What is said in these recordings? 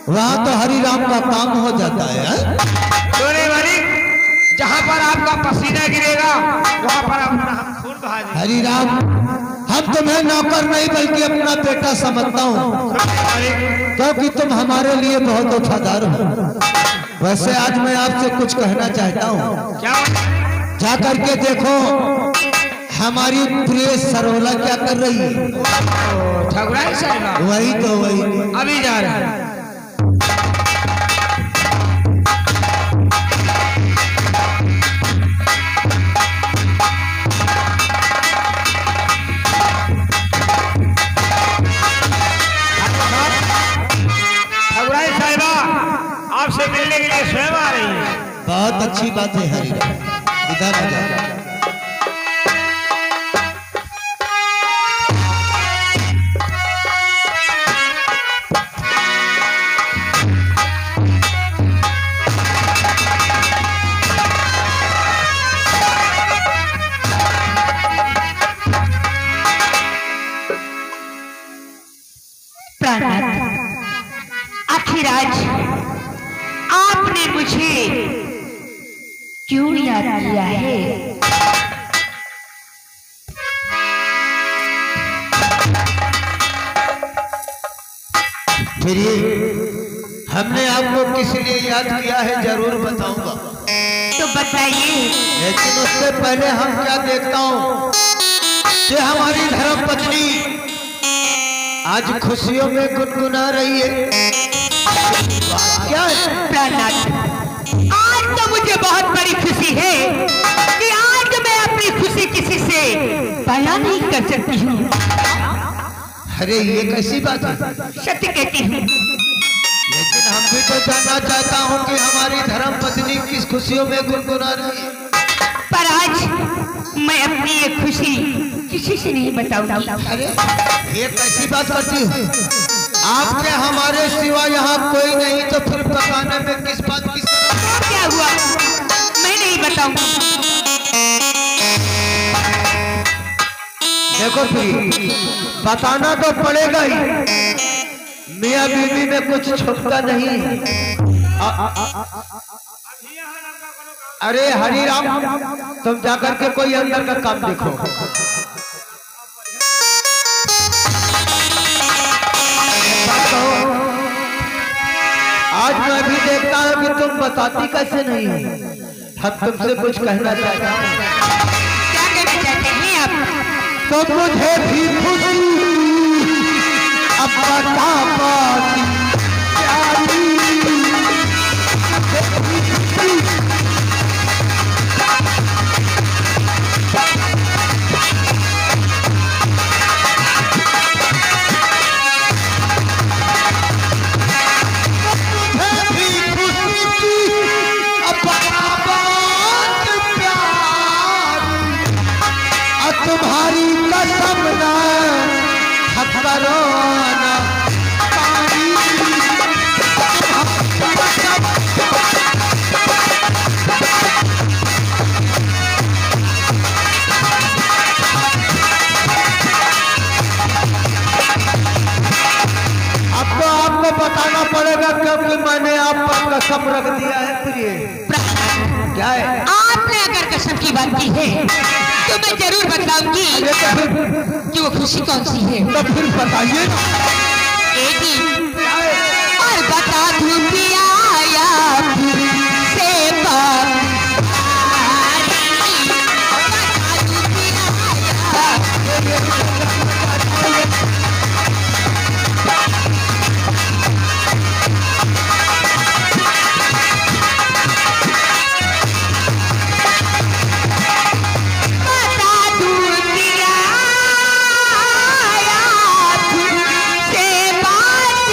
वहाँ तो हरि राम का काम हो जाता है। सोने वाली जहाँ पर आपका पसीना गिरेगा वहाँ पर अपना हम खून बहा देंगे। हरि राम, हम तुम्हें नौकर नहीं बल्कि अपना बेटा समझता हूँ, क्योंकि तुम हमारे लिए बहुत वफादार हो। वैसे आज मैं आपसे कुछ कहना चाहता हूँ। क्या? जा करके देखो हमारी प्रिय सरोला क्या कर रही है। ठकुराई साहब वही तो वही अभी जा रहे हैं। आपसे मिलने के लिए स्वयं आ रही है। बहुत अच्छी बात है हरि राम, इधर आ जाओ। आखिर आज आपने मुझे क्यों याद किया है? फिर ये हमने आपको किस लिए याद किया है जरूर बताऊंगा, तो बताइए। लेकिन उससे पहले हम क्या देखता हूँ कि हमारी धर्म पत्नी आज खुशियों में गुनगुना रही है। क्या है? प्राणनाथ, आज तो मुझे बहुत बड़ी खुशी है कि आज मैं अपनी खुशी किसी से बयान नहीं कर सकती हूँ। अरे ये कैसी बात है? सत्य कहती हूँ। लेकिन हम भी तो जानना चाहता हूँ कि हमारी धर्म पत्नी किस खुशियों में गुनगुना रही है। पर आज मैं अपनी ये खुशी किसी से नहीं बताऊंगा। अरे ये कैसी बात करती हो? आपके हमारे सिवा यहाँ कोई नहीं, तो फिर बताने में किस बात की जरूरत? क्या हुआ? मैं नहीं बताऊंगा। देखो फिर बताना तो पड़ेगा ही, मियाँ बीवी में कुछ छुपता नहीं है। अरे हरि राम, तुम जाकर के कोई अंदर का काम देखो। आज मैं भी देखता हूँ कि तुम बताती कैसे नहीं हो। हम तुमसे कुछ कहना चाहते हैं। क्या कहना चाहते हैं आप? तो मुझे भी खुशी अब बता पाती प्यारी। तुम्हारी कसम ना करो ना पानी। अब तो आपको बताना पड़ेगा क्योंकि मैंने आप पर कसम रख दिया है। प्रिय क्या है? आपने अगर कसम की बात की है तो मैं जरूर बताऊंगी कि वो खुशी कौन सी है। तो फिर बताइए ना। एक ही और बता दूं पिया या से बात से बात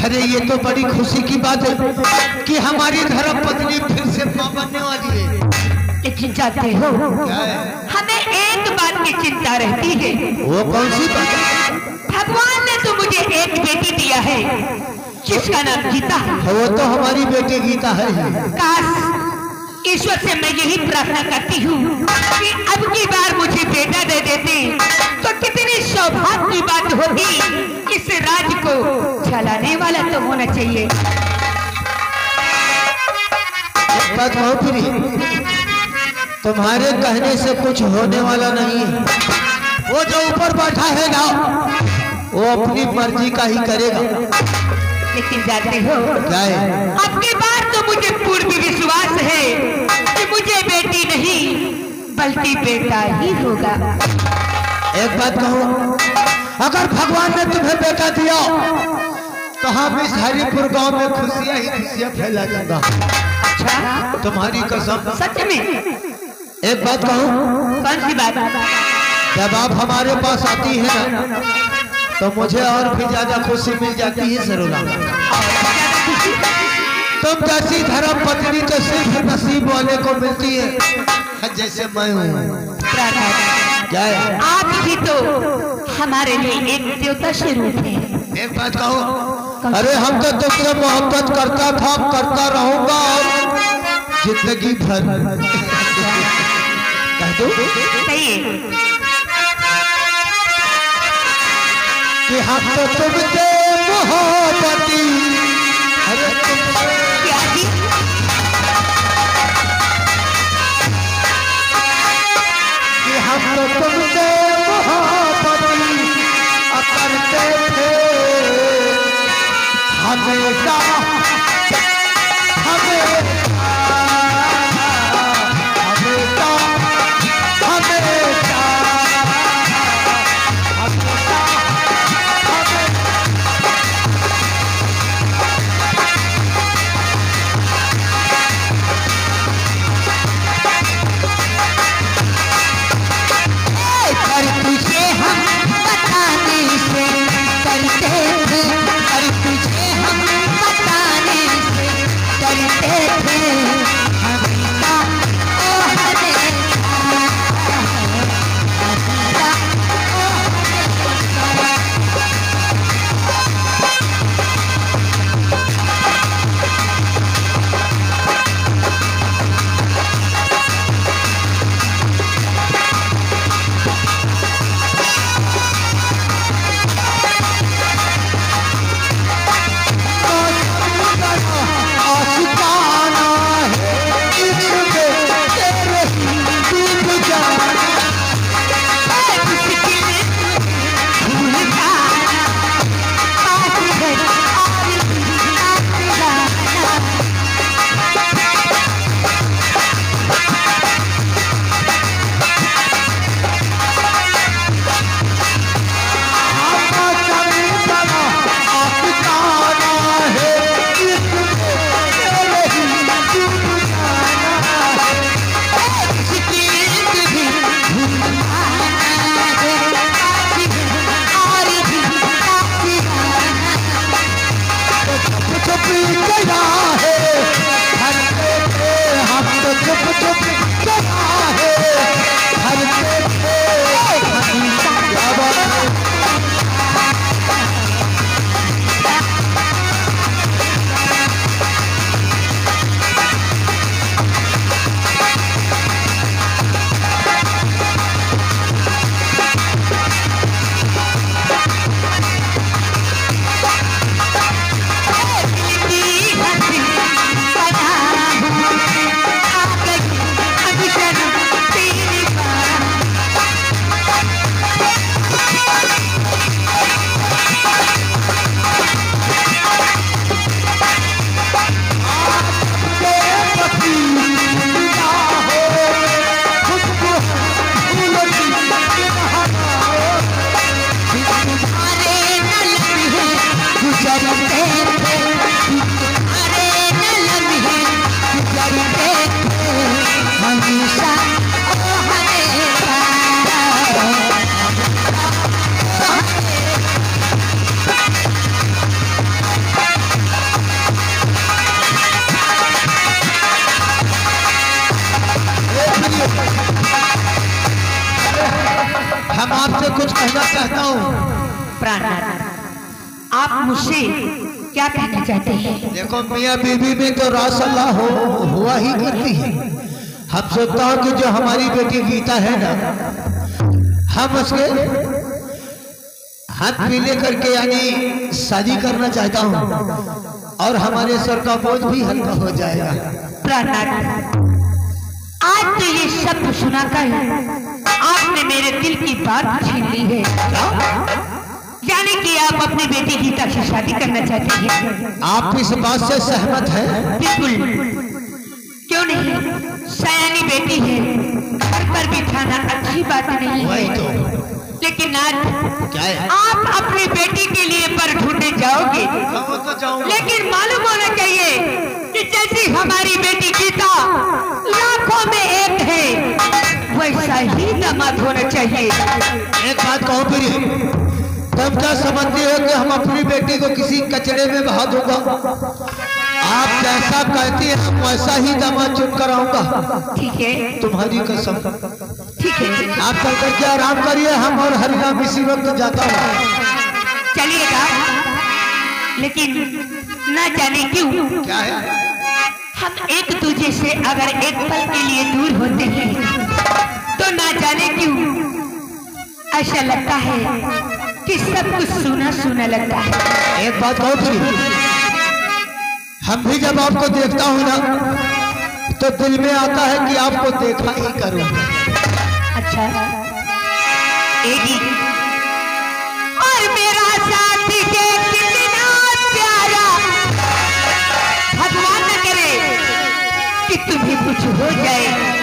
अरे ये तो बड़ी खुशी की बात है कि हमारी धर्म पत्नी फिर से मां बनने वाली है। लेकिन जानते हो, क्या है? हमें एक बात की चिंता रहती है। वो कौन सी बात है? भगवान ने तो मुझे एक बेटी दिया है जिसका नाम गीता है। वो तो हमारी बेटी गीता है ही। काश ईश्वर से मैं यही प्रार्थना करती हूँ कि अब की बार मुझे बेटा दे देते तो कितनी सौभाग्य की बात होगी। इस राज को चलाने वाला तो होना चाहिए। एक बात कहो प्री, तुम्हारे कहने से कुछ होने वाला नहीं है। वो जो ऊपर बैठा है ना, वो अपनी मर्जी का ही करेगा। लेकिन जानते हो, क्या है? अब की बार तो मुझे पूर्ण विश्वास है कि मुझे बेटी नहीं बल्कि बेटा ही होगा। एक बात कहूँ, अगर भगवान ने तुम्हें बेटा दिया तो हम इस हरिपुर गांव में खुशियां ही खुशियां फैला दूंगा। अच्छा, तुम्हारी कसम। सच में? एक बात कहूँ, कौन सी बात? जब आप हमारे पास आती है ना, तो मुझे और भी ज्यादा खुशी मिल जाती है सरोला। तुम जैसी धर्म पत्नी तो सिर्फ नसीब वाले को मिलती है, जैसे मैं हूँ। क्या है? आप ही तो हमारे लिए एक देवता स्वरूप है। एक बात कहो, अरे हम तो तुमसे मोहब्बत करता था, करता रहूंगा और जिंदगी भर। कह दो सही है कि हम तो तुमसे मोहब्बती। अरे तुमसे क्या जी? कि हम तो तुमसे मोहब्बती करते थे हमेशा, चाहता हूँ। प्राणनाथ, आप मुझसे क्या कहना चाहते हैं? देखो मियाँ बीवी में तो रासल्ला हुआ ही करती है। हम सोचता हूँ कि जो हमारी बेटी गीता है ना, हम उसके हाथ पीले करके यानी शादी करना चाहता हूँ और हमारे सर का बोझ भी हल्का हो जाएगा। प्राणनाथ, आज तो ये शब्द सुनाकर आपने मेरे दिल की बात छीन ली है। यानी कि आप अपनी बेटी गीता से शादी करना चाहते हैं? आप इस बात से सहमत हैं? बिल्कुल, क्यों नहीं। सयानी बेटी है, घर पर बिठाना अच्छी बात नहीं वही है। तो। लेकिन आज क्या है? आप अपनी बेटी के लिए पर ढूंढने जाओगे, तो जाऊंगा। लेकिन मालूम होना चाहिए कि जैसी हमारी बेटी गीता लाखों में एक है, वैसा ही दामाद होना चाहिए। एक बात कहो फिर, तुम क्या समझते हो कि हम अपनी बेटी को किसी कचड़े में बहा दूंगा? आप जैसा कहती हैं हम वैसा ही दामाद चुन कर आऊंगा। ठीक है, तुम्हारी कसम। ठीक है, आप चल करके आराम करिए, हम और हरिनाम इसी वक्त जाता हूँ। चलिएगा। लेकिन न जाने क्यों क्या है? हम एक दूसरे से अगर एक पल के लिए दूर होते हैं तो ना जाने क्यों ऐसा लगता है कि सब कुछ सूना सूना लगता है। एक बात कहो फिर, हम भी जब आपको देखता हूँ ना तो दिल में आता है कि आपको देखा ही करूँ। अच्छा, एडी और मेरा साथी के कितना प्यारा, भगवान न करे कि तुम्हें कुछ हो जाए